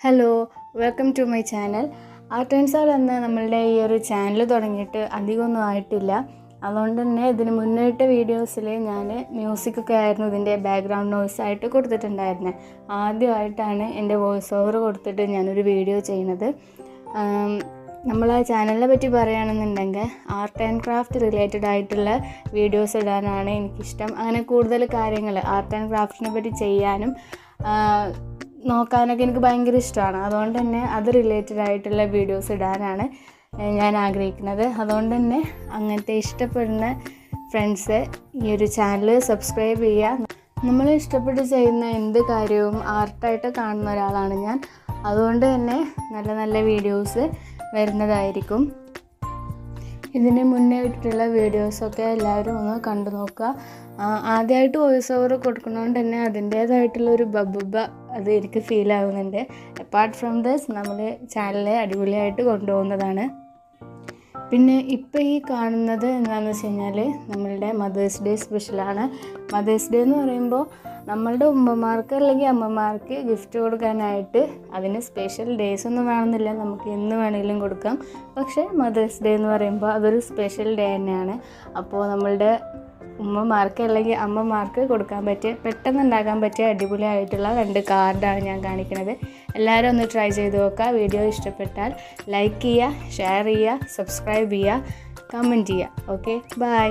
Hello, welcome to my channel. Art and soul എന്ന നമ്മളുടെ ഈ ഒരു ചാനൽ തുടങ്ങിയിട്ട് അധികമൊന്നും ആയിട്ടില്ല. അതുകൊണ്ട് തന്നെ ഇതിന് മുന്നേറ്റ വീഡിയോസിൽ ഞാൻ മ്യൂസിക്കൊക്കെ ആയിരുന്നു ഇതിൻ്റെ ബാക്ക്ഗ്രൗണ്ട് നോയ്സ് ആയിട്ട് കൊടുത്തിട്ടുണ്ടായിരുന്നത്. ആദ്യമായിട്ടാണ് എൻ്റെ വോയിസ് ഓവർ കൊടുത്തിട്ട് ഞാനൊരു വീഡിയോ ചെയ്യുന്നത്. നമ്മളെ ചാനലിനെ പറ്റി പറയുകയാണെന്നുണ്ടെങ്കിൽ ആർട്ട് ആൻഡ് ക്രാഫ്റ്റ് റിലേറ്റഡ് ആയിട്ടുള്ള വീഡിയോസ് ഇടാനാണ് എനിക്കിഷ്ടം. അങ്ങനെ കൂടുതൽ കാര്യങ്ങൾ ആർട്ട് ആൻഡ് ക്രാഫ്റ്റിനെ പറ്റി ചെയ്യാനും നോക്കാനൊക്കെ എനിക്ക് ഭയങ്കര ഇഷ്ടമാണ്. അതുകൊണ്ട് തന്നെ അത് റിലേറ്റഡ് ആയിട്ടുള്ള വീഡിയോസ് ഇടാനാണ് ഞാൻ ആഗ്രഹിക്കുന്നത്. അതുകൊണ്ട് തന്നെ അങ്ങനത്തെ ഇഷ്ടപ്പെടുന്ന ഫ്രണ്ട്സ് ഈ ഒരു ചാനൽ സബ്സ്ക്രൈബ് ചെയ്യുക. നമ്മൾ ഇഷ്ടപ്പെട്ട് ചെയ്യുന്ന എന്ത് കാര്യവും ആർട്ടായിട്ട് കാണുന്ന ഒരാളാണ് ഞാൻ. അതുകൊണ്ട് തന്നെ നല്ല നല്ല വീഡിയോസ് വരുന്നതായിരിക്കും. ഇതിന് മുന്നേ ഇട്ടിട്ടുള്ള വീഡിയോസൊക്കെ എല്ലാവരും ഒന്ന് കണ്ടു നോക്കുക. ആദ്യമായിട്ട് വോയിസ് ഓവർ കൊടുക്കുന്നതുകൊണ്ട് തന്നെ അതിൻ്റേതായിട്ടുള്ളൊരു ബബ്ബ അത് എനിക്ക് ഫീൽ ആകുന്നുണ്ട്. അപ്പാർട്ട് ഫ്രം ദിസ് നമ്മൾ ചാനൽ അടിപൊളിയായിട്ട് കൊണ്ടുപോകുന്നതാണ്. പിന്നെ ഇപ്പോൾ ഈ കാണുന്നത് എന്താണെന്ന് വെച്ച് കഴിഞ്ഞാൽ നമ്മളുടെ മദേഴ്സ് ഡേ സ്പെഷ്യലാണ്. മദേഴ്സ് ഡേ എന്ന് പറയുമ്പോൾ നമ്മളുടെ ഉമ്മമാർക്ക് അല്ലെങ്കിൽ അമ്മമാർക്ക് ഗിഫ്റ്റ് കൊടുക്കാനായിട്ട് അതിന് സ്പെഷ്യൽ ഡേയ്സ് ഒന്നും വേണമെന്നില്ല, നമുക്ക് എന്ന് വേണമെങ്കിലും കൊടുക്കാം. പക്ഷേ മദേഴ്സ് ഡേ എന്ന് പറയുമ്പോൾ അതൊരു സ്പെഷ്യൽ ഡേ തന്നെയാണ്. അപ്പോൾ നമ്മളുടെ ഉമ്മമാർക്ക് അല്ലെങ്കിൽ അമ്മമാർക്ക് കൊടുക്കാൻ പറ്റിയ പെട്ടെന്ന് ഉണ്ടാക്കാൻ പറ്റിയ അടിപൊളിയായിട്ടുള്ള 2 കാർഡാണ് ഞാൻ കാണിക്കുന്നത്. എല്ലാവരും ഒന്ന് ട്രൈ ചെയ്ത് നോക്കുക. വീഡിയോ ഇഷ്ടപ്പെട്ടാൽ ലൈക്ക് ചെയ്യുക, ഷെയർ ചെയ്യുക, സബ്സ്ക്രൈബ് ചെയ്യുക, കമൻറ്റ് ചെയ്യുക. Okay, by.